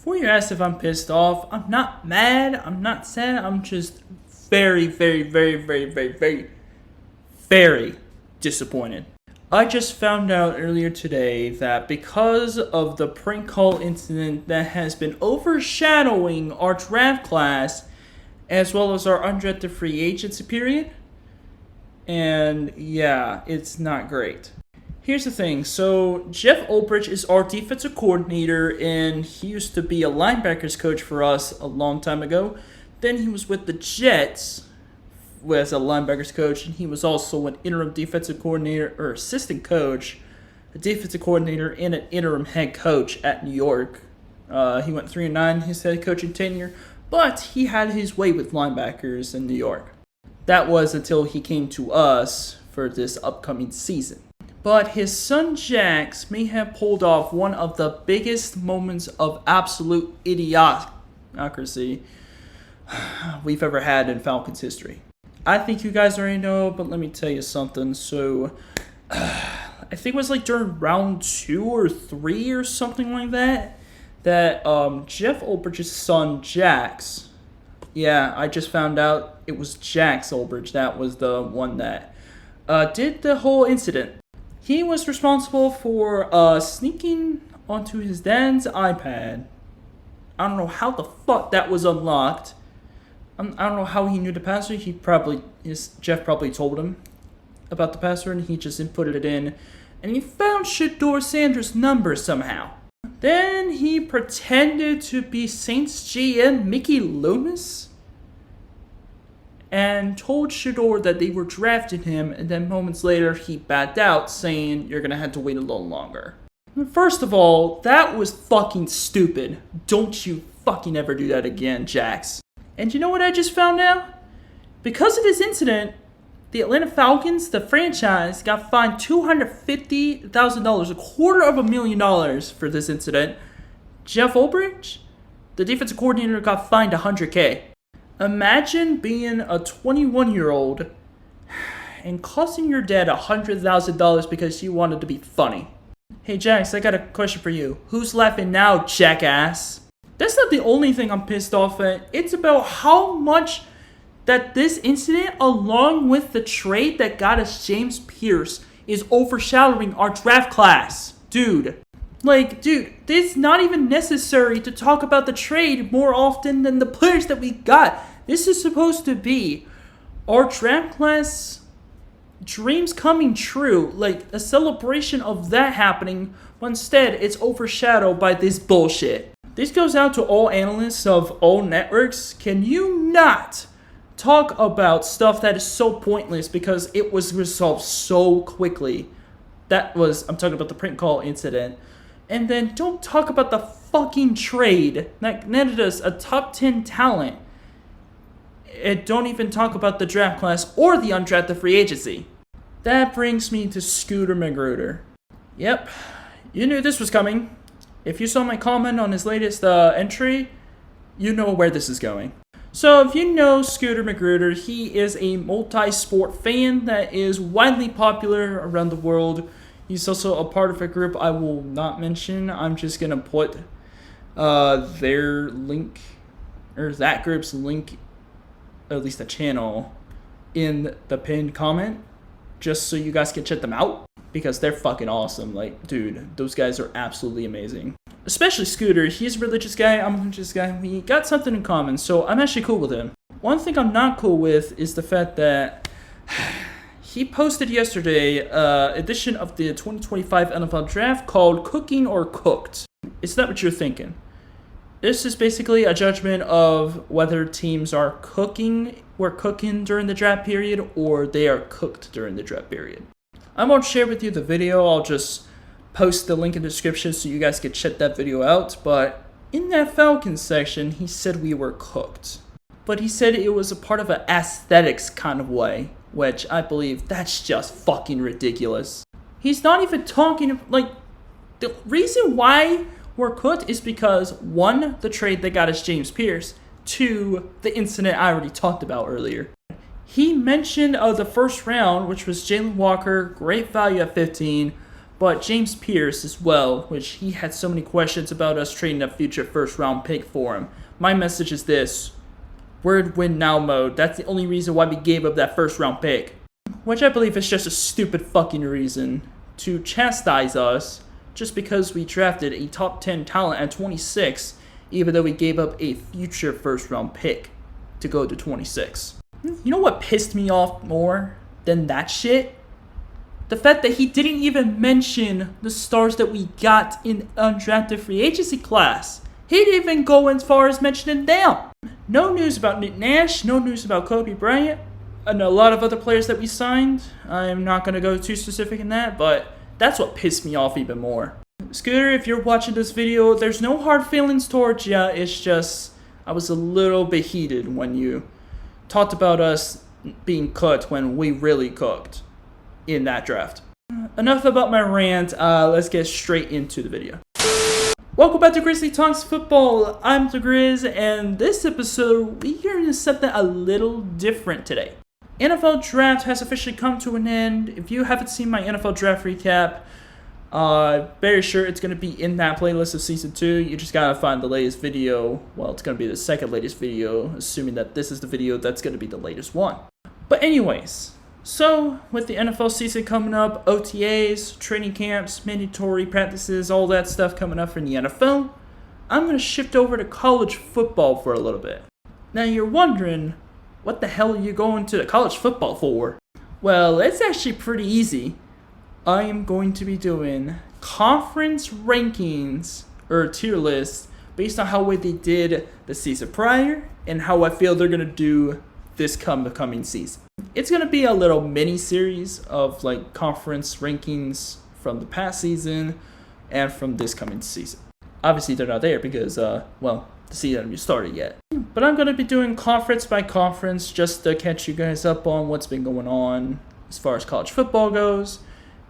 Before you ask if I'm pissed off, I'm not mad, I'm not sad, I'm just very, very, very, very, very, very, very disappointed. I just found out earlier today that because of the prank call incident that has been overshadowing our draft class, as well as our undrafted free agency period, and yeah, it's not great. Here's the thing. So, Jeff Ulbrich is our defensive coordinator, and he used to be a linebackers coach for us a long time ago. Then he was with the Jets as a linebackers coach, and he was also an interim defensive coordinator or assistant coach, a defensive coordinator, and an interim head coach at New York. He went 3-9 his head coaching tenure, but he had his way with linebackers in New York. That was until he came to us for this upcoming season. But his son Jax may have pulled off one of the biggest moments of absolute idiocracy we've ever had in Falcons history. I think you guys already know, but let me tell you something. So, I think it was like during round 2 or 3 or something like that, Jeff Ulbrich's son Jax, yeah, I just found out it was Jax Ulbrich, that was the one that did the whole incident. He was responsible for sneaking onto his dad's iPad. I don't know how the fuck that was unlocked. I don't know how he knew the password. Jeff probably told him about the password, and he just inputted it in. And he found Shedeur Sanders' number somehow. Then he pretended to be Saints GM Mickey Loomis and told Shedeur that they were drafting him, and then moments later he backed out saying, "You're gonna have to wait a little longer." First of all, that was fucking stupid. Don't you fucking ever do that again, Jax. And you know what I just found out? Because of this incident, the Atlanta Falcons, the franchise, got fined $250,000, $250,000 for this incident. Jeff Ulbrich, the defensive coordinator, got fined $100K. Imagine being a 21-year-old and costing your dad $100,000 because you wanted to be funny. Hey, Jax, I got a question for you. Who's laughing now, jackass? That's not the only thing I'm pissed off at. It's about how much that this incident, along with the trade that got us James Pierce, is overshadowing our draft class. Dude, it's not even necessary to talk about the trade more often than the players that we got. This is supposed to be our draft class dreams coming true, like a celebration of that happening, but instead it's overshadowed by this bullshit. This goes out to all analysts of all networks. Can you not talk about stuff that is so pointless because it was resolved so quickly? I'm talking about the prank call incident. And then don't talk about the fucking trade that netted us a top 10 talent. And don't even talk about the draft class or the undrafted free agency. That brings me to Scooter Magruder. Yep, you knew this was coming. If you saw my comment on his latest entry, you know where this is going. So if you know Scooter Magruder, he is a multi-sport fan that is widely popular around the world. He's also a part of a group I will not mention. I'm just going to put their link, or that group's link, at least a channel, in the pinned comment, just so you guys can check them out, because they're fucking awesome. Like, dude, those guys are absolutely amazing. Especially Scooter. He's a religious guy, I'm a religious guy. We got something in common, so I'm actually cool with him. One thing I'm not cool with is the fact that he posted yesterday edition of the 2025 NFL Draft called Cooking or Cooked. It's not what you're thinking. This is basically a judgment of whether teams were cooking during the draft period or they are cooked during the draft period. I won't share with you the video. I'll just post the link in the description so you guys can check that video out. But in that Falcons section, he said we were cooked. But he said it was a part of an aesthetics kind of way, which I believe that's just fucking ridiculous. He's not even talking, the reason why we're cooked is because, 1, the trade that got us James Pierce, 2, the incident I already talked about earlier. He mentioned the first round, which was Jalen Walker, great value at 15, but James Pierce as well, which he had so many questions about us trading a future first-round pick for him. My message is this: we're in win-now mode. That's the only reason why we gave up that first-round pick, which I believe is just a stupid fucking reason to chastise us just because we drafted a top 10 talent at 26, even though we gave up a future first-round pick to go to 26. You know what pissed me off more than that shit? The fact that he didn't even mention the stars that we got in undrafted free agency class. He didn't even go as far as mentioning them. No news about Nick Nash, no news about Kobe Bryant, and a lot of other players that we signed. I'm not going to go too specific in that, but that's what pissed me off even more. Scooter, if you're watching this video, there's no hard feelings towards ya. It's just I was a little bit heated when you talked about us being cooked when we really cooked in that draft. Enough about my rant. Let's get straight into the video. Welcome back to Grizzly Talks Football. I'm the Grizz, and this episode we're doing something a little different today. NFL draft has officially come to an end. If you haven't seen my NFL draft recap, very sure it's going to be in that playlist of season 2. You just gotta find the latest video. Well, it's going to be the second latest video, assuming that this is the video that's going to be the latest one. But anyways, so with the NFL season coming up, OTAs, training camps, mandatory practices, all that stuff coming up in the NFL, I'm going to shift over to college football for a little bit. Now you're wondering, what the hell are you going to the college football for? Well, it's actually pretty easy. I am going to be doing conference rankings, or tier lists, based on how well they did the season prior, and how I feel they're going to do this coming season. It's going to be a little mini series of like conference rankings from the past season and from this coming season. Obviously they're not there because, well, the season hasn't started yet. But I'm going to be doing conference by conference just to catch you guys up on what's been going on as far as college football goes.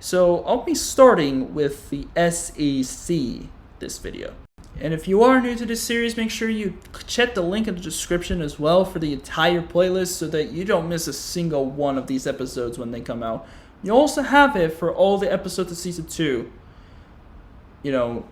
So I'll be starting with the SEC this video. And if you are new to this series, make sure you check the link in the description as well for the entire playlist so that you don't miss a single one of these episodes when they come out. You also have it for all the episodes of season 2. You know,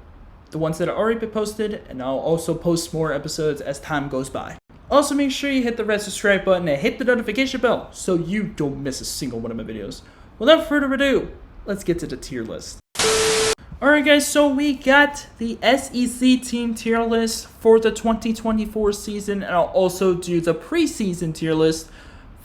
the ones that have already been posted, and I'll also post more episodes as time goes by. Also, make sure you hit the red subscribe button and hit the notification bell so you don't miss a single one of my videos. Without further ado, let's get to the tier list. Alright guys, so we got the SEC team tier list for the 2024 season, and I'll also do the preseason tier list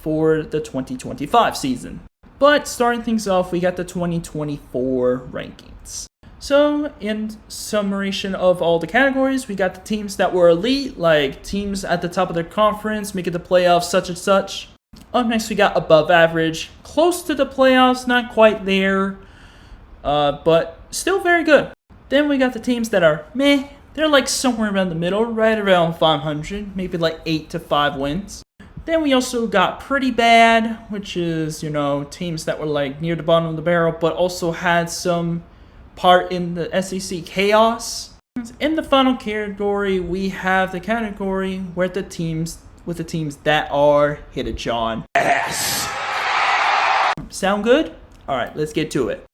for the 2025 season. But starting things off, we got the 2024 rankings. So, in summation of all the categories, we got the teams that were elite, like teams at the top of their conference, making the playoffs, such and such. Up next, we got above average, close to the playoffs, not quite there, but still very good. Then we got the teams that are meh. They're like somewhere around the middle, right around 500, maybe like 8 to 5 wins. Then we also got pretty bad, which is, you know, teams that were like near the bottom of the barrel, but also had some part in the SEC chaos. In the final category, we have the category where the teams that are hit a John ass. Sound good? All right, let's get to it.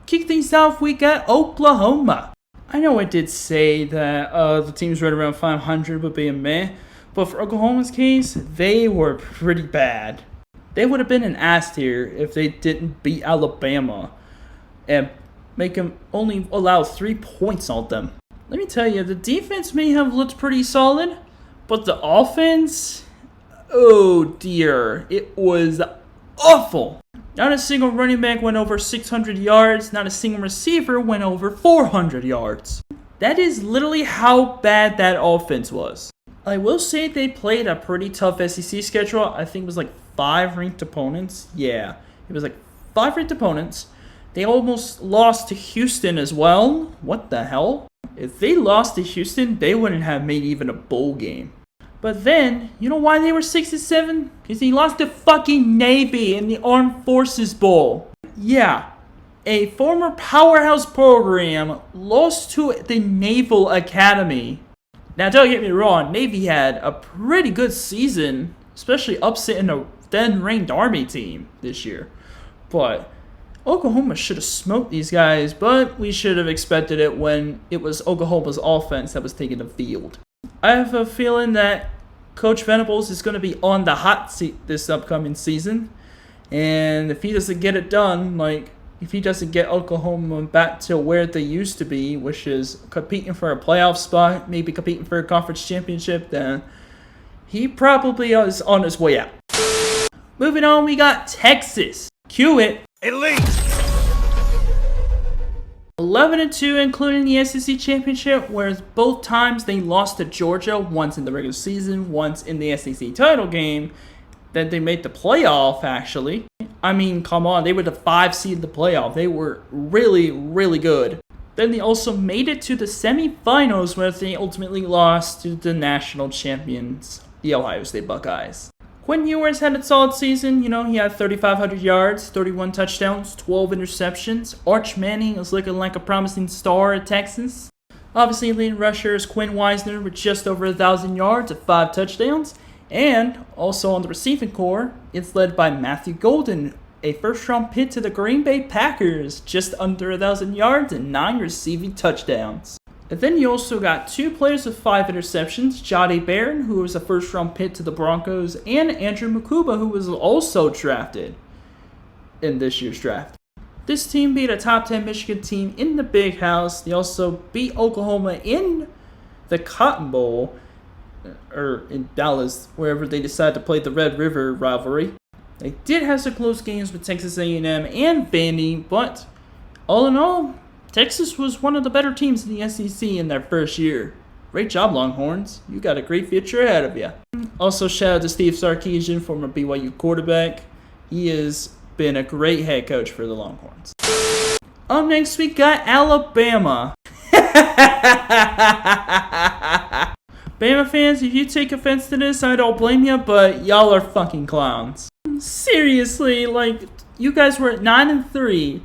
Kick things off, we got Oklahoma. I know I did say that the teams right around 500 would be a meh, but for Oklahoma's case, they were pretty bad. They would have been an ass tier if they didn't beat Alabama and make them only allow 3 points on them. Let me tell you, the defense may have looked pretty solid, but the offense, oh dear, it was awful. Not a single running back went over 600 yards. Not a single receiver went over 400 yards. That is literally how bad that offense was. I will say they played a pretty tough SEC schedule. I think it was like 5 ranked opponents. Yeah, it was like 5 ranked opponents. They almost lost to Houston as well. What the hell? If they lost to Houston, they wouldn't have made even a bowl game. But then, you know why they were 6-7? Because he lost to fucking Navy in the Armed Forces Bowl. Yeah, a former powerhouse program lost to the Naval Academy. Now, don't get me wrong, Navy had a pretty good season, especially upsetting a then-ranked Army team this year. But Oklahoma should have smoked these guys, but we should have expected it when it was Oklahoma's offense that was taking the field. I have a feeling that Coach Venables is going to be on the hot seat this upcoming season. And if he doesn't get it done, like if he doesn't get Oklahoma back to where they used to be, which is competing for a playoff spot, maybe competing for a conference championship, then he probably is on his way out. Moving on, we got Texas. Cue it. Elite. 11-2, including the SEC championship, whereas both times they lost to Georgia, once in the regular season, once in the SEC title game. Then they made the playoff, actually. I mean, come on, they were the 5 seed in the playoff. They were really, really good. Then they also made it to the semifinals, where they ultimately lost to the national champions, the Ohio State Buckeyes. Quinn Ewers had a solid season. You know, he had 3,500 yards, 31 touchdowns, 12 interceptions. Arch Manning is looking like a promising star at Texas. Obviously, leading rusher is Quinn Wisner with just over 1,000 yards and 5 touchdowns. And also on the receiving core, it's led by Matthew Golden, a first-round pick to the Green Bay Packers, just under 1,000 yards and 9 receiving touchdowns. And then you also got 2 players with 5 interceptions, Jahdae Barron, who was a first-round pick to the Broncos, and Andrew Mukuba, who was also drafted in this year's draft. This team beat a top 10 Michigan team in the Big House. They also beat Oklahoma in the Cotton Bowl, or in Dallas, wherever they decided to play the Red River rivalry. They did have some close games with Texas A&M and Vandy, but all in all, Texas was one of the better teams in the SEC in their first year. Great job, Longhorns. You got a great future ahead of you. Also, shout out to Steve Sarkisian, former BYU quarterback. He has been a great head coach for the Longhorns. Up next, we got Alabama. Bama fans, if you take offense to this, I don't blame you, but y'all are fucking clowns. Seriously, like, you guys were at 9-3.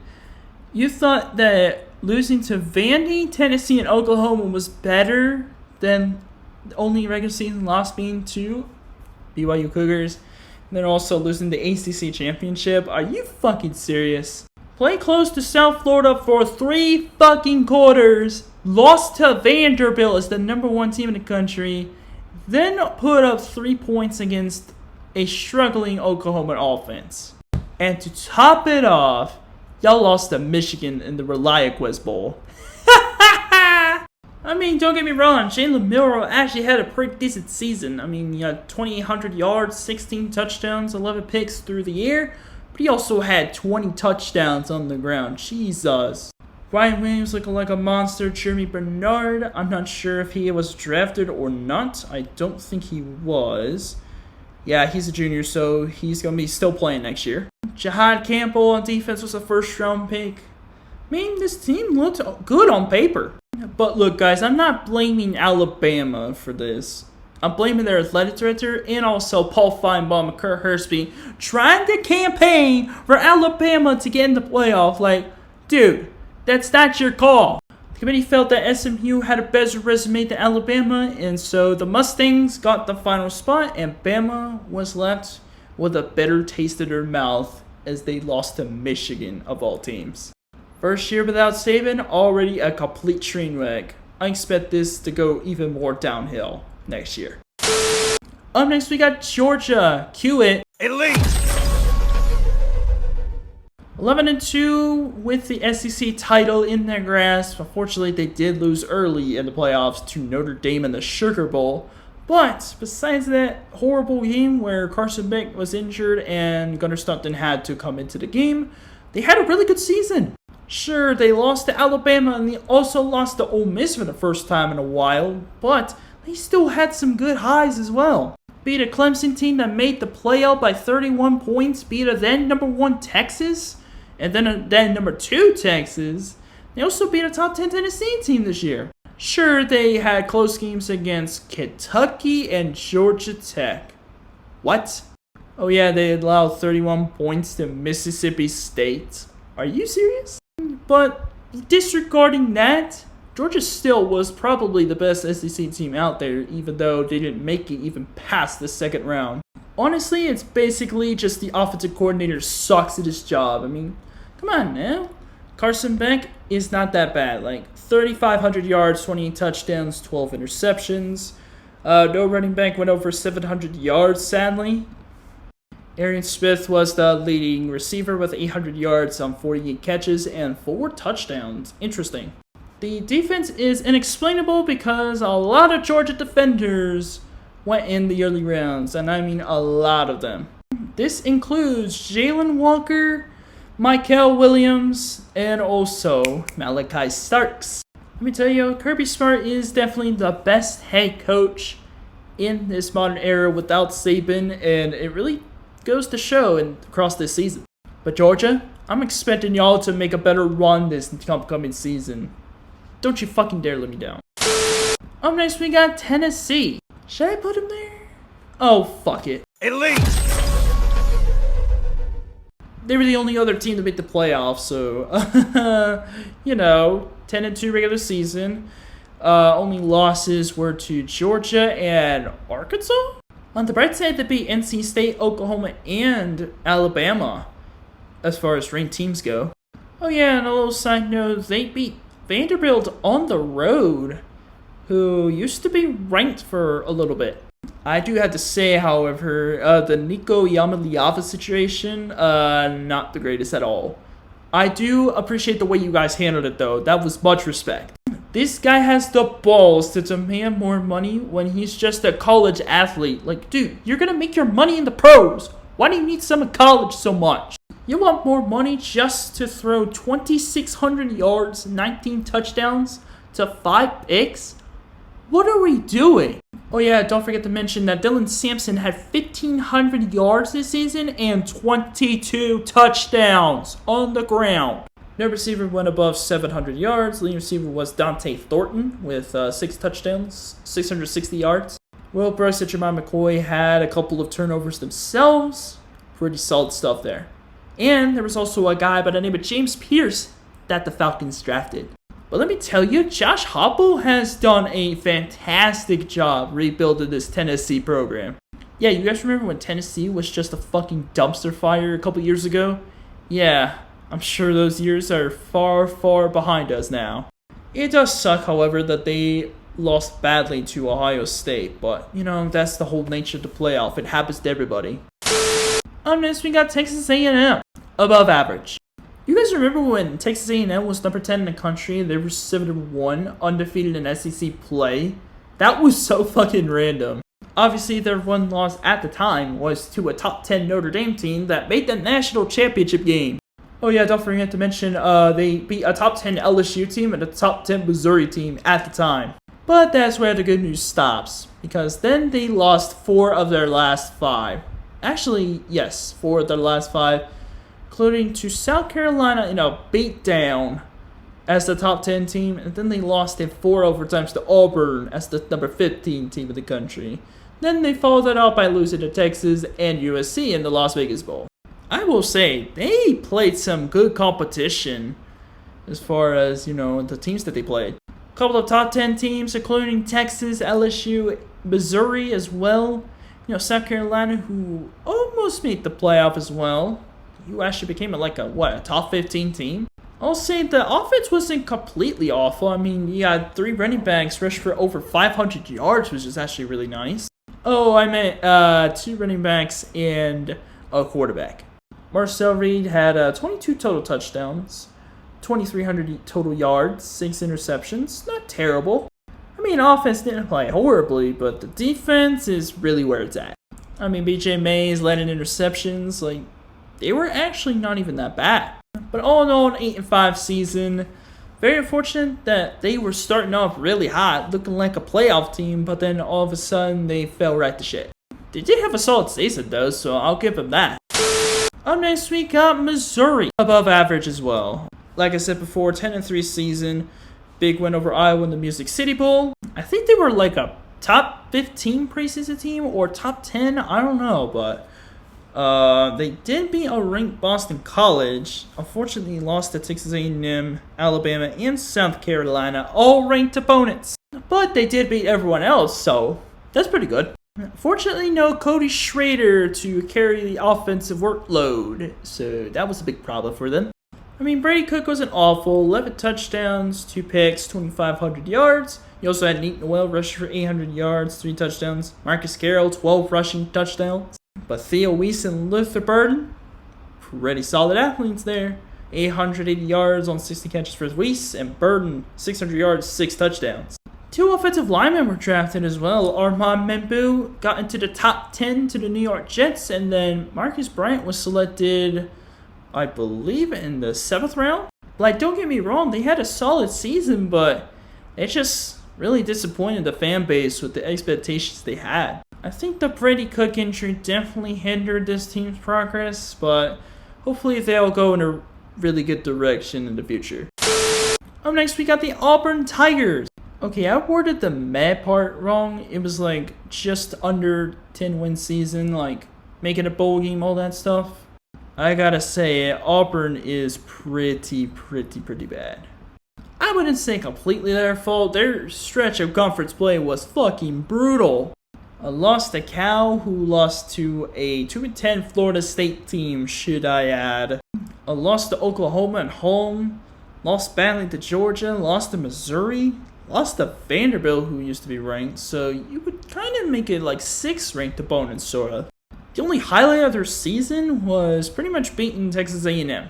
You thought that losing to Vandy, Tennessee, and Oklahoma was better than the only regular season loss being to BYU Cougars, and then also losing the ACC championship. Are you fucking serious? Play close to South Florida for 3 fucking quarters. Lost to Vanderbilt as the number 1 team in the country. Then put up 3 points against a struggling Oklahoma offense. And to top it off, y'all lost to Michigan in the ReliaQuest Bowl. I mean, don't get me wrong, Jalen Milroe actually had a pretty decent season. I mean, he had 2,800 yards, 16 touchdowns, 11 picks through the air. But he also had 20 touchdowns on the ground. Jesus. Ryan Williams looking like a monster. Jeremy Bernard, I'm not sure if he was drafted or not. I don't think he was. Yeah, he's a junior, so he's going to be still playing next year. Jahad Campbell on defense was a first-round pick. I mean, this team looked good on paper. But look, guys, I'm not blaming Alabama for this. I'm blaming their athletic director and also Paul Feinbaum and Kurt Hurstby trying to campaign for Alabama to get in the playoff. Like, dude, that's not your call. The committee felt that SMU had a better resume than Alabama, and so the Mustangs got the final spot, and Bama was left with a bitter taste in their mouth as they lost to Michigan, of all teams. First year without Saban, already a complete train wreck. I expect this to go even more downhill next year. Up next, we got Georgia. Cue it. Elite. 11-2 with the SEC title in their grasp. Unfortunately, they did lose early in the playoffs to Notre Dame in the Sugar Bowl. But besides that horrible game where Carson Beck was injured and Gunnar Stockton had to come into the game, they had a really good season. Sure, they lost to Alabama and they also lost to Ole Miss for the first time in a while, but they still had some good highs as well. Beat a Clemson team that made the playoff by 31 points, beat a then number 1 Texas, and then number 2 Texas. They also beat a top 10 Tennessee team this year. Sure, they had close games against Kentucky and Georgia Tech. What? Oh yeah, they allowed 31 points to Mississippi State. Are you serious? But disregarding that, Georgia still was probably the best SEC team out there, even though they didn't make it even past the second round. Honestly, it's basically just the offensive coordinator sucks at his job. I mean, Come on now. Carson Beck is not that bad. Like 3,500 yards, 28 touchdowns, 12 interceptions. No running back went over 700 yards, sadly. Arian Smith was the leading receiver with 800 yards on 48 catches and 4 touchdowns. Interesting. The defense is inexplainable because a lot of Georgia defenders went in the early rounds, and I mean a lot of them. This includes Jalen Walker, Michael Williams, and also Malachi Starks. Let me tell you, Kirby Smart is definitely the best head coach in this modern era without Saban, and it really goes to show across this season. But Georgia, I'm expecting y'all to make a better run this upcoming season. Don't you fucking dare let me down. Up next, we got Tennessee. Should I put him there? Oh, fuck it. Elite! They were the only other team to make the playoffs, so, 10-2 regular season. Only losses were to Georgia and Arkansas. On the bright side, they beat NC State, Oklahoma, and Alabama, as far as ranked teams go. Oh yeah, and a little side note, they beat Vanderbilt on the road, who used to be ranked for a little bit. I do have to say, however, the Nico Yamaliava situation, not the greatest at all. I do appreciate the way you guys handled it, though. That was much respect. This guy has the balls to demand more money when he's just a college athlete. Like, dude, you're gonna make your money in the pros. Why do you need some in college so much? You want more money just to throw 2,600 yards, 19 touchdowns to 5 picks? What are we doing? Oh yeah, don't forget to mention that Dylan Sampson had 1,500 yards this season and 22 touchdowns on the ground. No receiver went above 700 yards. Leading receiver was Dante Thornton with 6 touchdowns, 660 yards. Will Brooks and Jeremiah McCoy had a couple of turnovers themselves. Pretty solid stuff there. And there was also a guy by the name of James Pierce that the Falcons drafted. But let me tell you, Josh Heupel has done a fantastic job rebuilding this Tennessee program. Yeah, you guys remember when Tennessee was just a fucking dumpster fire a couple years ago? Yeah, I'm sure those years are far, far behind us now. It does suck, however, that they lost badly to Ohio State, but, that's the whole nature of the playoff. It happens to everybody. Up next, we got Texas A&M. Above average. You guys remember when Texas A&M was number 10 in the country? They were 7-1, undefeated in SEC play. That was so fucking random. Obviously, their one loss at the time was to a top 10 Notre Dame team that made the national championship game. Oh yeah, don't forget to mention they beat a top 10 LSU team and a top 10 Missouri team at the time. But that's where the good news stops, because then they lost 4 of their last 5. Actually, yes, 4 of their last 5. Including to South Carolina in a beatdown as the top 10 team, and then they lost in 4 overtimes to Auburn as the number 15 team in the country. Then they followed that up by losing to Texas and USC in the Las Vegas Bowl. I will say, they played some good competition as far as, the teams that they played. A couple of top 10 teams, including Texas, LSU, Missouri as well. South Carolina, who almost made the playoff as well. You actually became a top 15 team? I'll say the offense wasn't completely awful. I mean, you had 3 running backs rush for over 500 yards, which is actually really nice. Oh, I meant 2 running backs and a quarterback. Marcel Reed had 22 total touchdowns, 2,300 total yards, 6 interceptions. Not terrible. I mean, offense didn't play horribly, but the defense is really where it's at. I mean, BJ Mays led in interceptions. They were actually not even that bad. But all in all, an 8-5 season. Very unfortunate that they were starting off really hot, looking like a playoff team, but then all of a sudden they fell right to shit. They did have a solid season though, so I'll give them that. Up next, we got Missouri. Above average as well. Like I said before, 10-3 season. Big win over Iowa in the Music City Bowl. I think they were a top 15 preseason team or top 10. I don't know, but they did beat a ranked Boston College. Unfortunately, lost to Texas A&M, Alabama, and South Carolina, all ranked opponents. But they did beat everyone else, so that's pretty good. Fortunately, no Cody Schrader to carry the offensive workload, so that was a big problem for them. I mean, Brady Cook wasn't awful. 11 touchdowns, 2 picks, 2,500 yards. You also had Nate Noel rushing for 800 yards, 3 touchdowns. Marcus Carroll, 12 rushing touchdowns. But Theo Weiss and Luther Burden, pretty solid athletes there. 880 yards on 60 catches for Weiss, and Burden, 600 yards, 6 touchdowns. 2 offensive linemen were drafted as well. Armand Membu got into the top 10 to the New York Jets, and then Marcus Bryant was selected, I believe, in the 7th round. Like, don't get me wrong, they had a solid season, but it just really disappointed the fan base with the expectations they had. I think the Brady Cook injury definitely hindered this team's progress, but hopefully they'll go in a really good direction in the future. Up next, we got the Auburn Tigers. Okay, I worded the mad part wrong. It was like just under 10-win season, like making a bowl game, all that stuff. I gotta say, Auburn is pretty bad. I wouldn't say completely their fault. Their stretch of conference play was fucking brutal. I lost to Cal, who lost to a 2-10 Florida State team, should I add. I lost to Oklahoma at home. Lost badly to Georgia. Lost to Missouri. Lost to Vanderbilt, who used to be ranked. So you would kind of make it like 6th ranked opponents, sort of. The only highlight of their season was pretty much beating Texas A&M.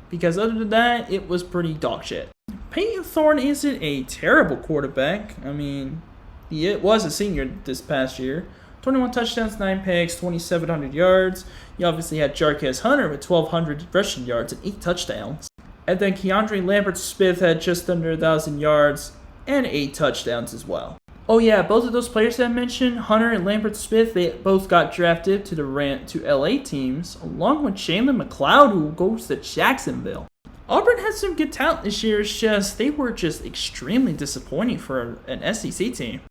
Because other than that, it was pretty dog shit. Peyton Thorne isn't a terrible quarterback. I mean, he was a senior this past year. 21 touchdowns, 9 picks, 2,700 yards. You obviously had Jarquez Hunter with 1,200 rushing yards and 8 touchdowns. And then Keandre Lambert-Smith had just under 1,000 yards and 8 touchdowns as well. Oh yeah, both of those players that I mentioned, Hunter and Lambert-Smith, they both got drafted to the Rant to LA teams, along with Jalen McLeod, who goes to Jacksonville. Auburn had some good talent this year, it's just they were just extremely disappointing for an SEC team.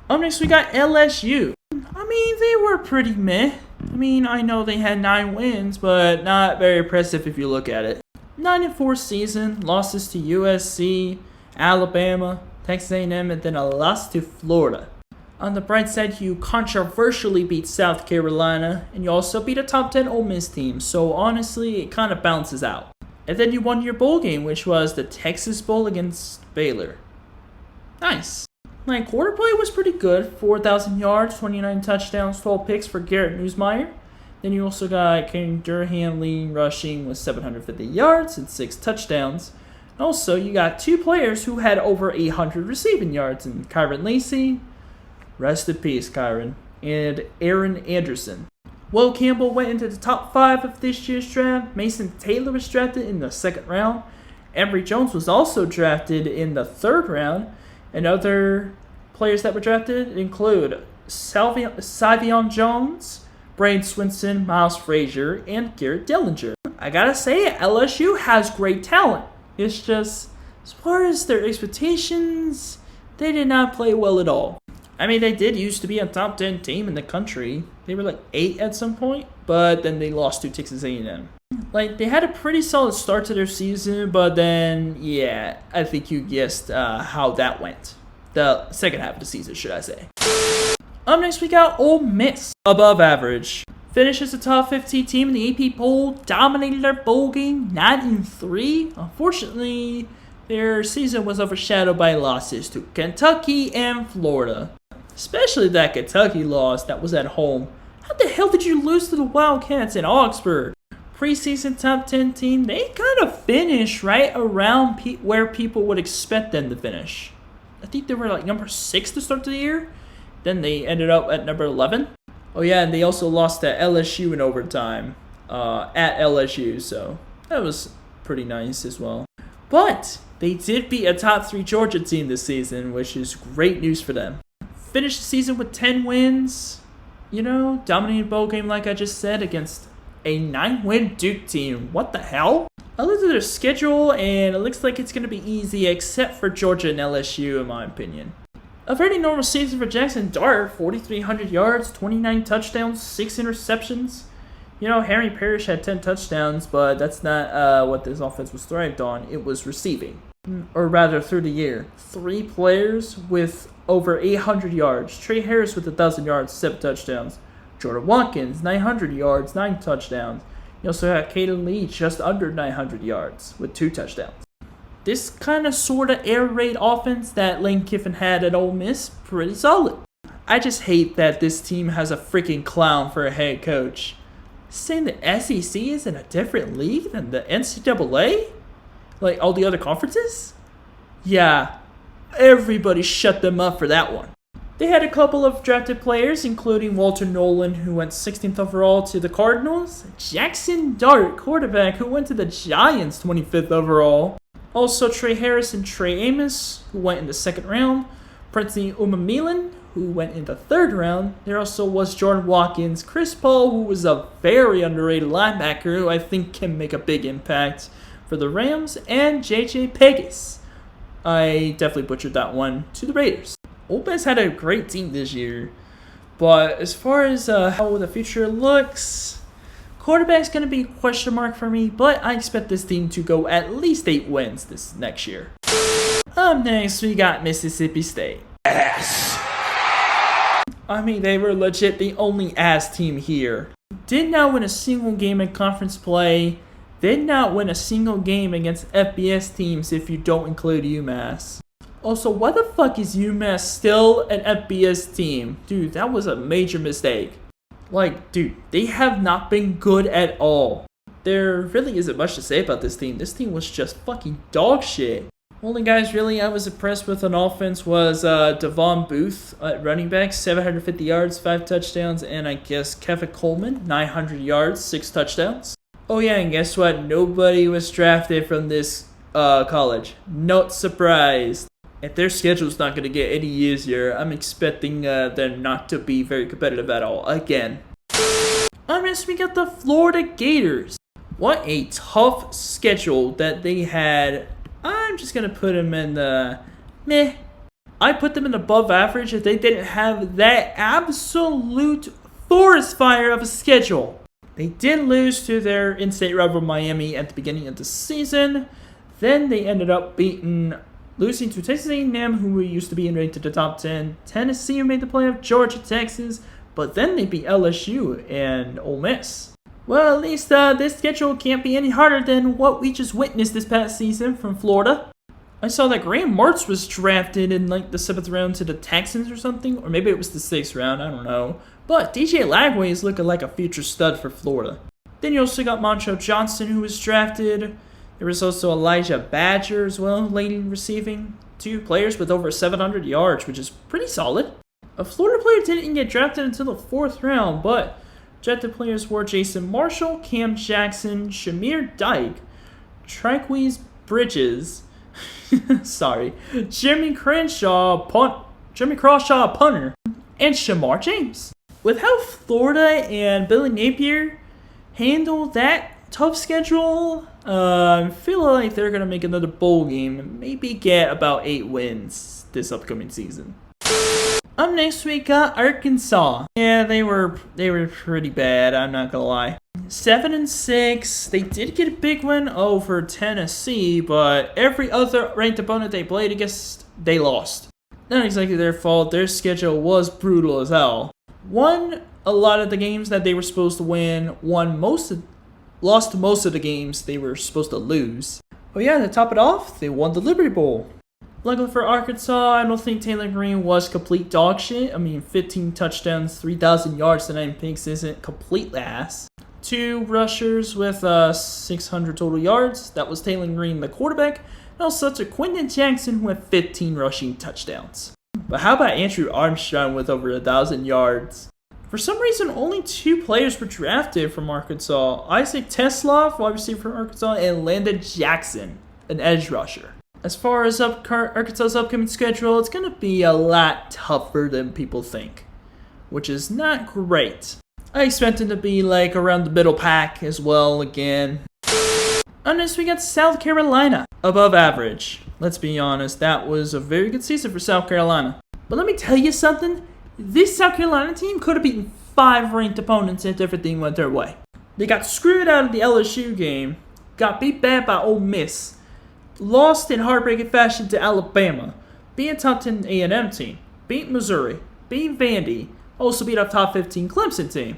Up next, we got LSU. I mean, they were pretty meh. I mean, I know they had 9 wins, but not very impressive if you look at it. 9-4 season, losses to USC, Alabama, Texas A&M, and then a loss to Florida. On the bright side, you controversially beat South Carolina, and you also beat a top 10 Ole Miss team, so honestly, it kind of balances out. And then you won your bowl game, which was the Texas Bowl against Baylor. Nice. Like, quarter play was pretty good. 4,000 yards, 29 touchdowns, 12 picks for Garrett Newsmeyer. Then you also got Karen Durham leading rushing with 750 yards and 6 touchdowns. And also, you got 2 players who had over 800 receiving yards, in Kyron Lacey, rest in peace, Kyron, and Aaron Anderson. Will Campbell went into the top 5 of this year's draft. Mason Taylor was drafted in the 2nd round. Emory Jones was also drafted in the 3rd round. And other players that were drafted include Savion Jones, Braden Swinson, Miles Frazier, and Garrett Dellinger. I gotta say, LSU has great talent. It's just, as far as their expectations, they did not play well at all. I mean, they did used to be a top 10 team in the country. They were like 8 at some point, but then they lost to Texas A&M. Like, they had a pretty solid start to their season, but then, yeah, I think you guessed how that went. The second half of the season, should I say. Up next, we got Ole Miss. Above average. Finishes the top 15 team in the AP poll. Dominated their bowl game, 9-3. Unfortunately, their season was overshadowed by losses to Kentucky and Florida. Especially that Kentucky loss that was at home. How the hell did you lose to the Wildcats in Augsburg? Preseason top 10 team, they kind of finished right around where people would expect them to finish. I think they were like number 6 to start the year. Then they ended up at number 11. Oh yeah, and they also lost to LSU in overtime at LSU, so that was pretty nice as well. But they did beat a top 3 Georgia team this season, which is great news for them. Finished the season with 10 wins. You know, dominated bowl game like I just said against a 9-win Duke team. What the hell? I looked at their schedule and it looks like it's going to be easy except for Georgia and LSU in my opinion. A very normal season for Jackson Dart. 4,300 yards, 29 touchdowns, 6 interceptions. You know, Harry Parrish had 10 touchdowns, but that's not what this offense was thrived on. It was receiving. Or rather, through the year. 3 players with over 800 yards. Trey Harris with 1,000 yards, 7 touchdowns. Jordan Watkins, 900 yards, 9 touchdowns. You also had Caden Lee just under 900 yards with 2 touchdowns. This kind of sort of air raid offense that Lane Kiffin had at Ole Miss, pretty solid. I just hate that this team has a freaking clown for a head coach. Saying the SEC is in a different league than the NCAA? Like all the other conferences? Yeah, everybody shut them up for that one. They had a couple of drafted players, including Walter Nolan, who went 16th overall to the Cardinals, Jackson Dart, quarterback, who went to the Giants 25th overall. Also, Trey Harris and Trey Amos, who went in the 2nd round. Prince Umamilan, who went in the 3rd round. There also was Jordan Watkins, Chris Paul, who was a very underrated linebacker, who I think can make a big impact for the Rams, and J.J. Pegas. I definitely butchered that one, to the Raiders. Ole Miss had a great team this year, but as far as how the future looks, quarterback's going to be a question mark for me, but I expect this team to go at least 8 wins this next year. Up next, we got Mississippi State. Ass. I mean, they were legit the only ass team here. Did not win a single game in conference play. Did not win a single game against FBS teams if you don't include UMass. Also, why the fuck is UMass still an FBS team? Dude, that was a major mistake. Like, dude, they have not been good at all. There really isn't much to say about this team. This team was just fucking dog shit. Only guys really I was impressed with on offense was Devon Booth at running back, 750 yards, 5 touchdowns, and I guess Kevin Coleman, 900 yards, 6 touchdowns. Oh yeah, and guess what? Nobody was drafted from this college. Not surprised. If their schedule's not going to get any easier, I'm expecting them not to be very competitive at all, again. Next, we got the Florida Gators. What a tough schedule that they had. I'm just going to put them in the meh. I put them in above average if they didn't have that absolute forest fire of a schedule. They did lose to their in-state rival Miami at the beginning of the season. Then they ended up losing to Texas A&M, who used to be ranked to the top 10. Tennessee, who made the playoff. Georgia, Texas. But then they beat LSU and Ole Miss. Well, at least this schedule can't be any harder than what we just witnessed this past season from Florida. I saw that Graham Mertz was drafted in like the 7th round to the Texans or something. Or maybe it was the 6th round, I don't know. But DJ Lagway is looking like a future stud for Florida. Then you also got Montrell Johnson, who was drafted. There was also Elijah Badger as well, late in receiving. 2 players with over 700 yards, which is pretty solid. A Florida player didn't get drafted until the 4th round, but drafted players were Jason Marshall, Cam Jackson, Shamir Dyke, Triquez Bridges, Jeremy Crenshaw, punter, and Shamar James. With how Florida and Billy Napier handled that tough schedule, I feel like they're going to make another bowl game and maybe get about 8 wins this upcoming season. Up next, we got Arkansas. Yeah, they were pretty bad, I'm not going to lie. 7-6. They did get a big win over Tennessee, but every other ranked opponent they played against, they lost. Not exactly their fault. Their schedule was brutal as hell. Won a lot of the games that they were supposed to win. Lost most of the games they were supposed to lose. But yeah, to top it off, they won the Liberty Bowl. Luckily for Arkansas, I don't think Taylor Green was complete dog shit. I mean, 15 touchdowns, 3,000 yards to 9 picks isn't complete ass. 2 rushers with 600 total yards. That was Taylor Green, the quarterback. And also to Quentin Jackson, who had 15 rushing touchdowns. But how about Andrew Armstrong with over 1,000 yards? For some reason, only 2 players were drafted from Arkansas. Isaac Teslov, wide receiver from Arkansas, and Landon Jackson, an edge rusher. As far as Arkansas's upcoming schedule, it's going to be a lot tougher than people think, which is not great. I expect it to be like around the middle pack as well again. Next, we got South Carolina, above average. Let's be honest, that was a very good season for South Carolina. But let me tell you something. This South Carolina team could have beaten 5 ranked opponents if everything went their way. They got screwed out of the LSU game, got beat bad by Ole Miss, lost in heartbreaking fashion to Alabama, beat a top 10 A&M team, beat Missouri, beat Vandy, also beat a top 15 Clemson team.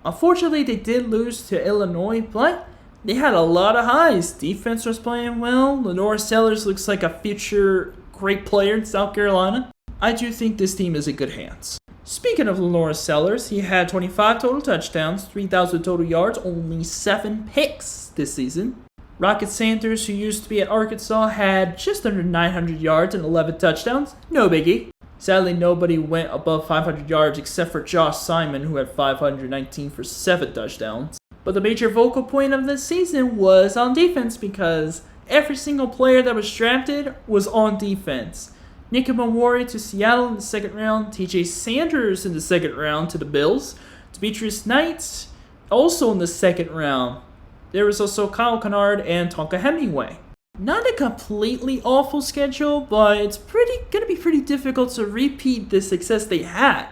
Unfortunately, they did lose to Illinois, but they had a lot of highs. Defense was playing well. Lenore Sellers looks like a future great player in South Carolina. I do think this team is in good hands. Speaking of Lenore Sellers, he had 25 total touchdowns, 3,000 total yards, only 7 picks this season. Rocket Sanders, who used to be at Arkansas, had just under 900 yards and 11 touchdowns. No biggie. Sadly, nobody went above 500 yards except for Josh Simon, who had 519 for 7 touchdowns. But the major focal point of this season was on defense because every single player that was drafted was on defense. Nicky Mamori to Seattle in the second round, TJ Sanders in the second round to the Bills, Demetrius Knight also in the second round. There was also Kyle Kennard and Tonka Hemingway. Not a completely awful schedule, but it's going to be pretty difficult to repeat the success they had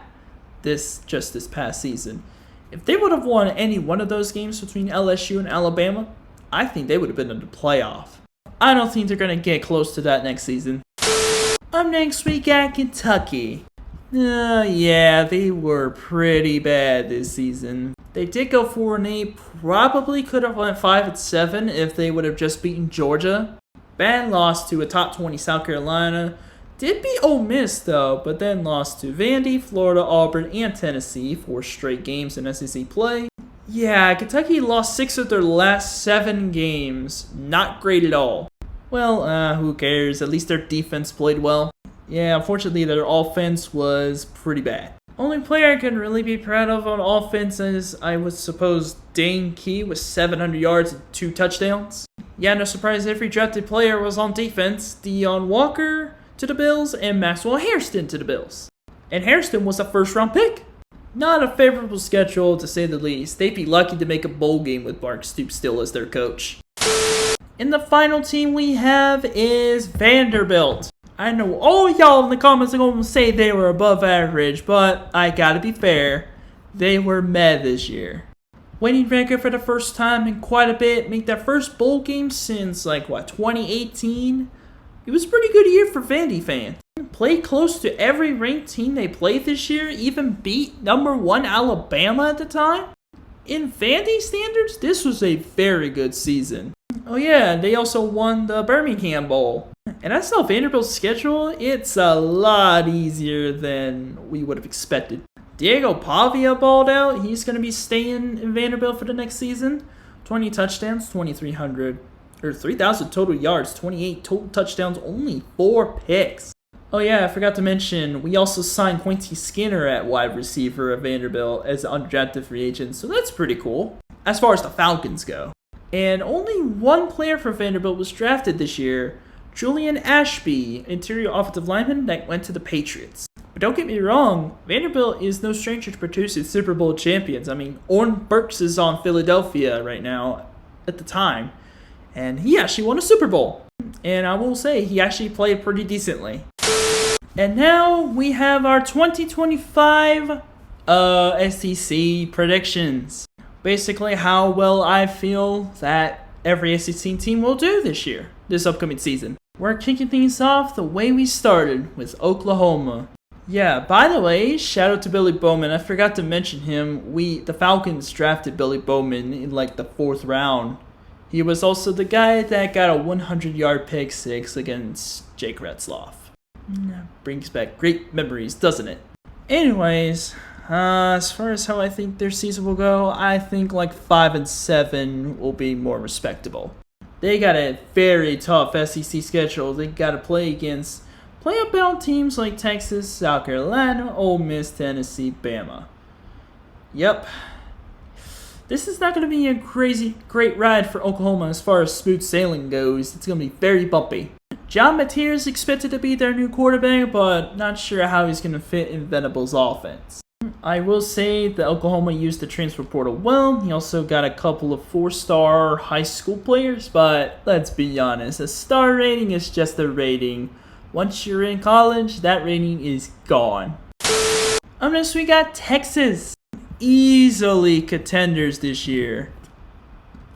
this past season. If they would have won any one of those games between LSU and Alabama, I think they would have been in the playoff. I don't think they're going to get close to that next season. Up next, we got Kentucky. Yeah, they were pretty bad this season. They did go 4-8, probably could have went 5-7 if they would have just beaten Georgia. Bad loss to a top 20 South Carolina. Did beat Ole Miss though, but then lost to Vandy, Florida, Auburn, and Tennessee, 4 straight games in SEC play. Yeah, Kentucky lost 6 of their last 7 games. Not great at all. Well, who cares? At least their defense played well. Yeah, unfortunately their offense was pretty bad. Only player I can really be proud of on offense is, I would suppose, Dane Key with 700 yards and 2 touchdowns. Yeah, no surprise every drafted player was on defense. Deion Walker to the Bills and Maxwell Hairston to the Bills. And Hairston was a first-round pick. Not a favorable schedule, to say the least. They'd be lucky to make a bowl game with Mark Stoops still as their coach. And the final team we have is Vanderbilt. I know all y'all in the comments are going to say they were above average, but I gotta be fair, they were meh this year. Winning record for the first time in quite a bit, make their first bowl game since 2018. It was a pretty good year for Vandy fans. Played close to every ranked team they played this year, even beat number 1 Alabama at the time. In Vandy standards, this was a very good season. Oh yeah, they also won the Birmingham Bowl. And I saw Vanderbilt's schedule, it's a lot easier than we would have expected. Diego Pavia balled out. He's going to be staying in Vanderbilt for the next season. 20 touchdowns, 3,000 total yards, 28 total touchdowns, only 4 picks. Oh yeah, I forgot to mention, we also signed Quincy Skinner at wide receiver at Vanderbilt as an undrafted free agent, so that's pretty cool, as far as the Falcons go. And only one player for Vanderbilt was drafted this year, Julian Ashby, interior offensive lineman that went to the Patriots. But don't get me wrong, Vanderbilt is no stranger to producing Super Bowl champions. I mean, Orrin Burks is on Philadelphia right now at the time, and he actually won a Super Bowl. And I will say, he actually played pretty decently. And now we have our 2025 SEC predictions. Basically, how well I feel that every SEC team will do this upcoming season. We're kicking things off the way we started with Oklahoma. Yeah, by the way, shout out to Billy Bowman. I forgot to mention him. The Falcons drafted Billy Bowman in the 4th round. He was also the guy that got a 100-yard pick 6 against Jake Retzloff. Brings back great memories, doesn't it? Anyways, as far as how I think their season will go, I think 5-7 will be more respectable. They got a very tough SEC schedule. They got to play against playoff-bound teams like Texas, South Carolina, Ole Miss, Tennessee, Bama. Yep. This is not going to be a great ride for Oklahoma as far as smooth sailing goes. It's going to be very bumpy. John Mateer is expected to be their new quarterback, but not sure how he's going to fit in Venables' offense. I will say that Oklahoma used the transfer portal well. He also got a couple of 4-star high school players, but let's be honest, a star rating is just a rating. Once you're in college, that rating is gone. Up next, we got Texas. Easily contenders this year.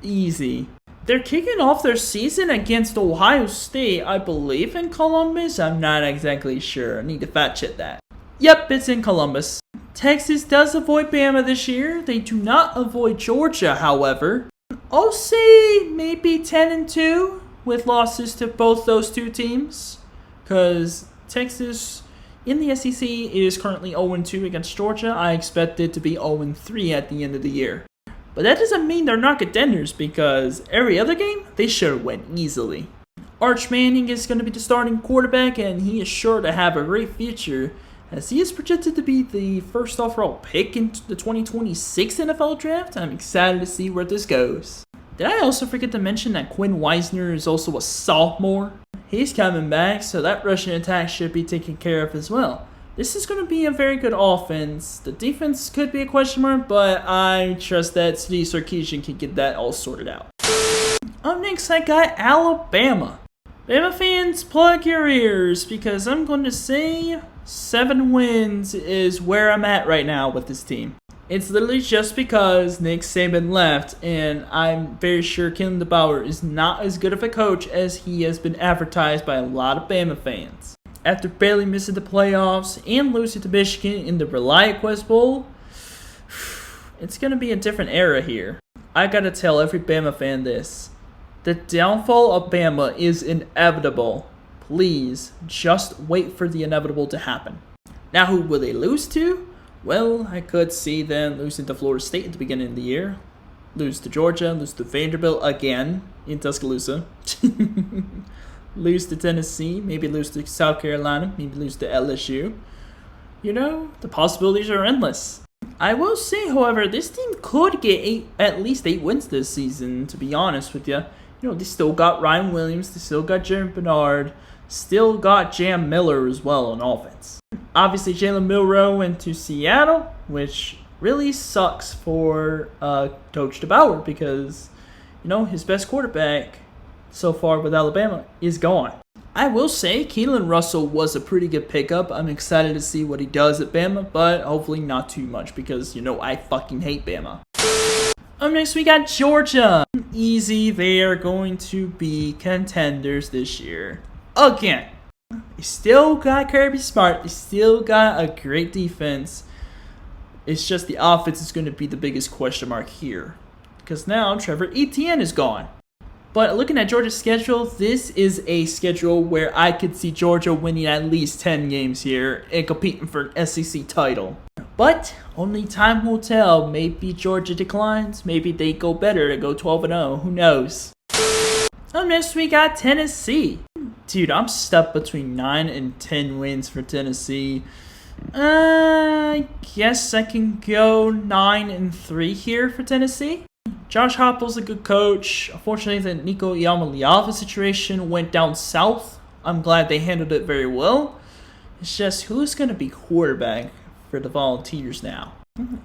Easy. They're kicking off their season against Ohio State, I believe in Columbus. I'm not exactly sure. I need to fact check that. Yep, it's in Columbus. Texas does avoid Bama this year. They do not avoid Georgia, however. I'll say maybe 10-2 with losses to both those two teams. Because Texas in the SEC is currently 0-2 against Georgia. I expect it to be 0-3 at the end of the year. But that doesn't mean they're not contenders, because every other game, they should win easily. Arch Manning is going to be the starting quarterback, and he is sure to have a great future, as he is projected to be the first overall pick in the 2026 NFL Draft. I'm excited to see where this goes. Did I also forget to mention that Quinn Weisner is also a sophomore? He's coming back, so that rushing attack should be taken care of as well. This is going to be a very good offense. The defense could be a question mark, but I trust that Steve Sarkisian can get that all sorted out. Up next, I got Alabama. Bama fans, plug your ears, because I'm going to say 7 wins is where I'm at right now with this team. It's literally just because Nick Saban left, and I'm very sure Kellen DeBoer is not as good of a coach as he has been advertised by a lot of Bama fans. After barely missing the playoffs and losing to Michigan in the ReliaQuest Bowl, it's going to be a different era here. I gotta tell every Bama fan this. The downfall of Bama is inevitable. Please, just wait for the inevitable to happen. Now, who will they lose to? Well, I could see them losing to Florida State at the beginning of the year. Lose to Georgia, lose to Vanderbilt again in Tuscaloosa. Lose to Tennessee, maybe lose to South Carolina, maybe lose to LSU. You know, the possibilities are endless. I will say, however, this team could get at least 8 wins this season, to be honest with you. You know, they still got Ryan Williams, they still got Jeremy Bernard, still got Jam Miller as well on offense. Obviously, Jalen Milroe went to Seattle, which really sucks for Coach DeBoer because, you know, his best quarterback so far with Alabama is gone. I will say Keelan Russell was a pretty good pickup. I'm excited to see what he does at Bama, but hopefully not too much because, you know, I fucking hate Bama. Up next, we got Georgia. Easy, they are going to be contenders this year. Again, they still got Kirby Smart. They still got a great defense. It's just the offense is going to be the biggest question mark here. Because now Trevor Etienne is gone. But looking at Georgia's schedule, this is a schedule where I could see Georgia winning at least 10 games here and competing for an SEC title. But only time will tell. Maybe Georgia declines. Maybe they go better to go 12-0. Who knows? Up next, we got Tennessee. Dude, I'm stuck between 9 and 10 wins for Tennessee. I guess I can go 9-3 here for Tennessee. Josh Heupel's a good coach. Unfortunately, the Nico Iamaleava situation went down south. I'm glad they handled it very well. It's just who's going to be quarterback for the Volunteers now?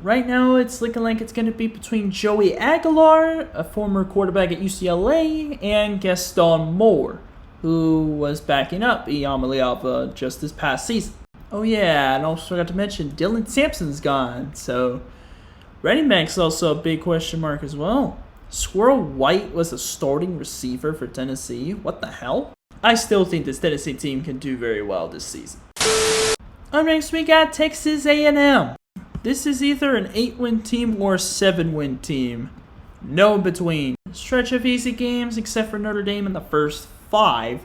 Right now, it's looking like it's going to be between Joey Aguilar, a former quarterback at UCLA, and Gaston Moore, who was backing up Iamaleava just this past season. Oh yeah, and also forgot to mention Dylan Sampson's gone, so running back's also a big question mark as well. Squirrel White was a starting receiver for Tennessee. What the hell? I still think this Tennessee team can do very well this season. Up next, we got Texas A&M. This is either an 8-win team or a 7-win team. No in between. Stretch of easy games except for Notre Dame in the first 5.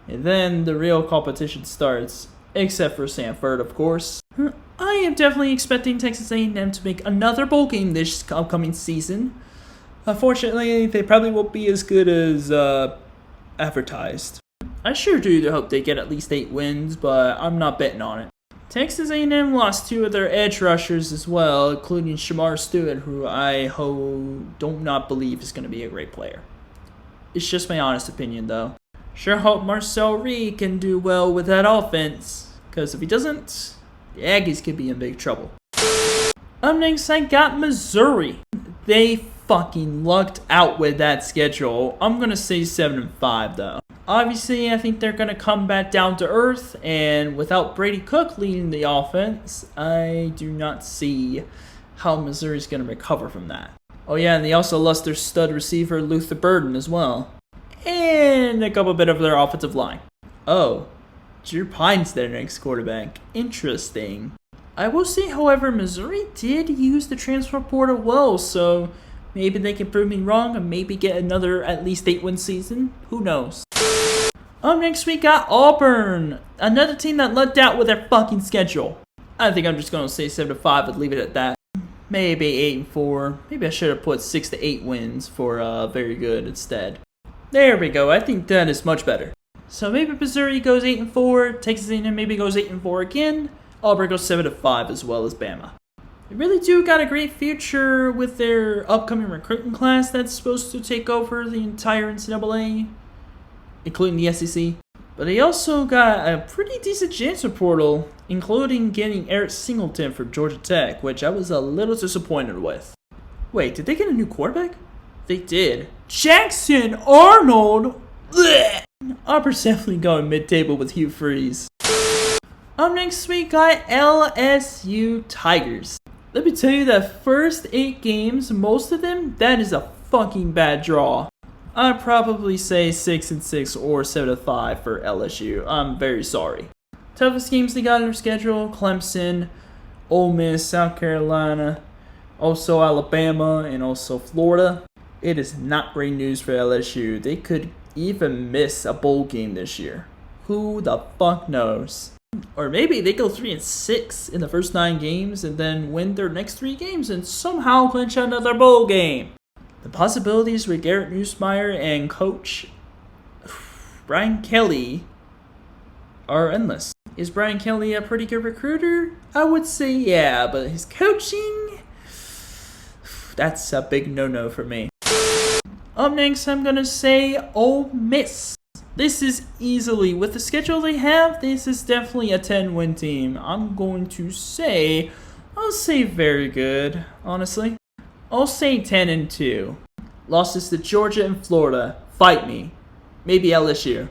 And then the real competition starts. Except for Sanford, of course. I am definitely expecting Texas A&M to make another bowl game this upcoming season. Unfortunately, they probably won't be as good as advertised. I sure do hope they get at least 8 wins, but I'm not betting on it. Texas A&M lost 2 of their edge rushers as well, including Shamar Stewart, who I do not believe is going to be a great player. It's just my honest opinion, though. Sure hope Marcel Reed can do well with that offense, because if he doesn't, the Aggies could be in big trouble. Up next, I got Missouri. They fucking lucked out with that schedule. I'm going to say 7-5, though. Obviously, I think they're going to come back down to earth, and without Brady Cook leading the offense, I do not see how Missouri's going to recover from that. Oh yeah, and they also lost their stud receiver, Luther Burden, as well. And a couple bit of their offensive line. Oh, Drew Pine's their next quarterback. Interesting. I will say, however, Missouri did use the transfer portal well, so maybe they can prove me wrong and maybe get another at least 8-win season. Who knows? Up next, we got Auburn, another team that lucked out with their fucking schedule. I think I'm just going to say 7-5 and leave it at that. Maybe 8-4. Maybe I should have put 6 to 8 wins for very good instead. There we go. I think that is much better. So maybe Missouri goes 8-4. Texas A&M maybe goes 8-4 again. Auburn goes 7-5 as well as Bama. They really do got a great future with their upcoming recruiting class that's supposed to take over the entire NCAA, including the SEC. But they also got a pretty decent transfer portal, including getting Eric Singleton from Georgia Tech, which I was a little disappointed with. Wait, did they get a new quarterback? They did. Jackson Arnold! Blech! Auburn's definitely going mid-table with Hugh Freeze. Up next, we got LSU Tigers. Let me tell you that first 8 games, most of them, that is a fucking bad draw. I'd probably say 6-6 or 7-5 for LSU. I'm very sorry. Toughest games they got on their schedule: Clemson, Ole Miss, South Carolina, also Alabama, and also Florida. It is not great news for LSU. They could even miss a bowl game this year. Who the fuck knows? Or maybe they go 3-6 in the first 9 games and then win their next 3 games and somehow clinch another bowl game. The possibilities with Garrett Nussmeier and coach Brian Kelly are endless. Is Brian Kelly a pretty good recruiter? I would say yeah, but his coaching, that's a big no-no for me. Up next, I'm going to say Ole Miss. This is easily, with the schedule they have, this is definitely a 10-win team. I'm going to say, I'll say very good, honestly. I'll say 10-2. Losses to Georgia and Florida. Fight me. Maybe LSU.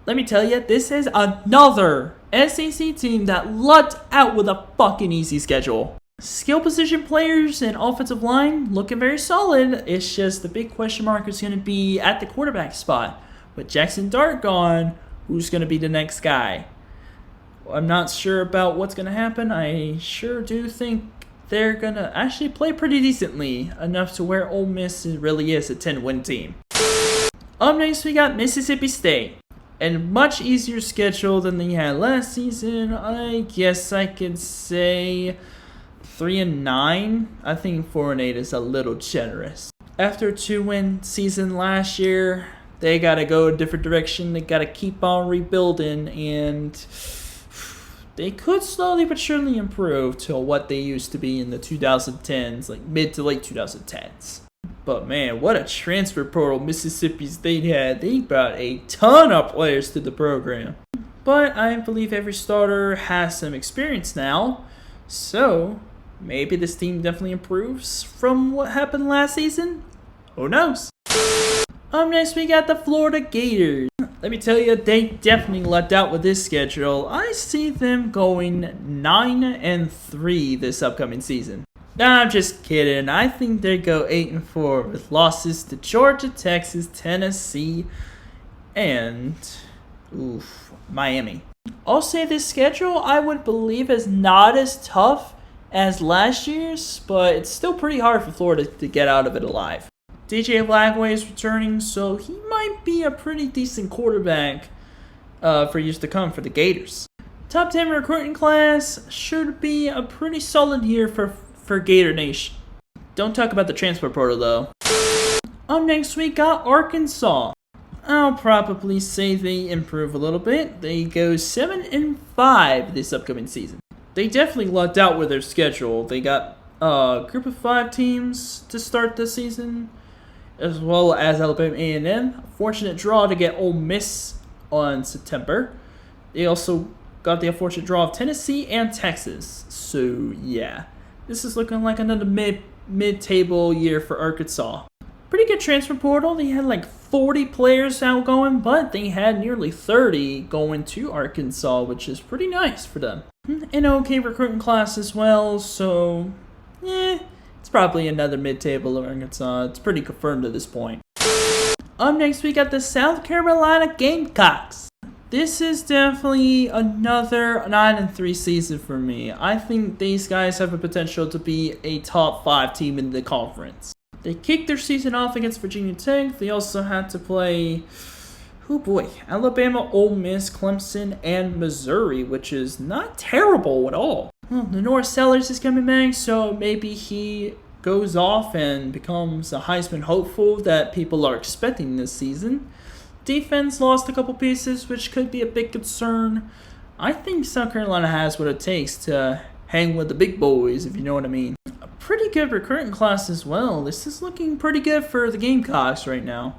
Let me tell you, this is another SEC team that lucked out with a fucking easy schedule. Skill position players and offensive line looking very solid. It's just the big question mark is going to be at the quarterback spot. With Jackson Dart gone, who's going to be the next guy? I'm not sure about what's going to happen. I sure do think they're going to actually play pretty decently, enough to where Ole Miss really is a 10-win team. Up next, we got Mississippi State. And much easier schedule than they had last season. I guess I could say 3-9. I think 4-8 is a little generous. After a 2-win season last year, they got to go a different direction. They got to keep on rebuilding, and they could slowly but surely improve to what they used to be in the 2010s, like mid to late 2010s. But man, what a transfer portal Mississippi State had. They brought a ton of players to the program. But I believe every starter has some experience now, so maybe this team definitely improves from what happened last season. Who knows? Up next, we got the Florida Gators. Let me tell you, they definitely lucked out with this schedule. I see them going 9-3 this upcoming season. Nah, I'm just kidding. I think they go 8-4 with losses to Georgia, Texas, Tennessee, and Miami. I'll say this schedule, I would believe, is not as tough as last year's, but it's still pretty hard for Florida to get out of it alive. DJ Lagway is returning, so he might be a pretty decent quarterback for years to come for the Gators. Top 10 recruiting class should be a pretty solid year for Gator Nation. Don't talk about the transfer portal though. Up next, we got Arkansas. I'll probably say they improve a little bit. They go 7-5 this upcoming season. They definitely lucked out with their schedule. They got a group of 5 teams to start this season, as well as Alabama A&M. Fortunate draw to get Ole Miss on September. They also got the unfortunate draw of Tennessee and Texas. So yeah, this is looking like another mid-table year for Arkansas. Pretty good transfer portal. They had like 40 players outgoing, but they had nearly 30 going to Arkansas, which is pretty nice for them. An okay recruiting class as well, so it's probably another mid-table of Arkansas. It's pretty confirmed at this point. Up next, we got the South Carolina Gamecocks. This is definitely another 9-3 season for me. I think these guys have a potential to be a top 5 team in the conference. They kicked their season off against Virginia Tech. They also had to play, oh boy, Alabama, Ole Miss, Clemson, and Missouri, which is not terrible at all. Well, Lenore Sellers is coming back, so maybe he goes off and becomes a Heisman hopeful that people are expecting this season. Defense lost a couple pieces, which could be a big concern. I think South Carolina has what it takes to hang with the big boys, if you know what I mean. A pretty good recruiting class as well. This is looking pretty good for the Gamecocks right now.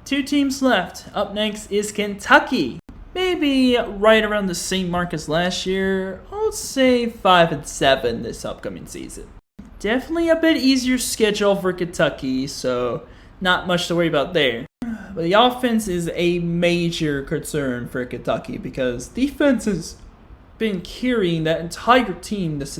2 teams left. Up next is Kentucky. Maybe right around the same mark as last year. I would say 5-7 this upcoming season. Definitely a bit easier schedule for Kentucky, so not much to worry about there. But the offense is a major concern for Kentucky because defense has been carrying that entire team this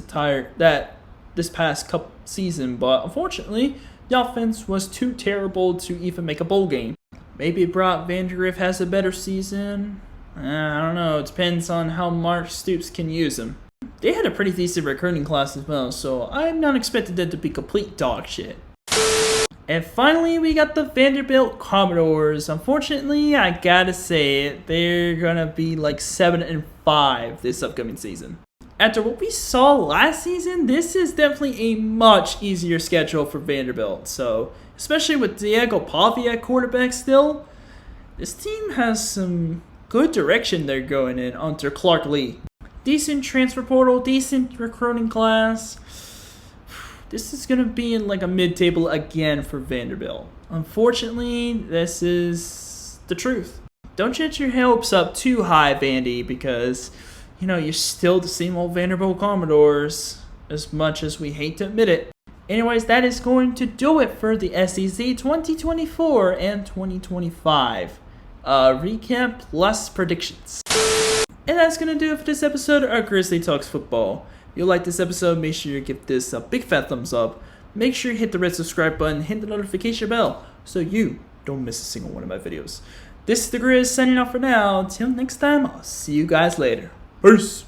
past cup season. But unfortunately, the offense was too terrible to even make a bowl game. Maybe Brock Vandagriff has a better season. I don't know. It depends on how Mark Stoops can use him. They had a pretty decent recruiting class as well, so I'm not expecting them to be complete dog shit. And finally, we got the Vanderbilt Commodores. Unfortunately, I gotta say it, they're gonna be like 7-5 this upcoming season. After what we saw last season, this is definitely a much easier schedule for Vanderbilt. So, especially with Diego Pavia at quarterback still, this team has some good direction they're going in under Clark Lee. Decent transfer portal, decent recruiting class. This is going to be in like a mid-table again for Vanderbilt. Unfortunately, this is the truth. Don't get your hopes up too high, Vandy, because, you know, you're still the same old Vanderbilt Commodores, as much as we hate to admit it. Anyways, that is going to do it for the SEC 2024 and 2025. Recap plus predictions. And that's going to do it for this episode of Grizzly Talks Football. If you like this episode, make sure you give this a big fat thumbs up. Make sure you hit the red subscribe button, hit the notification bell, so you don't miss a single one of my videos. This is the Grizz signing off for now. Until next time, I'll see you guys later. Peace!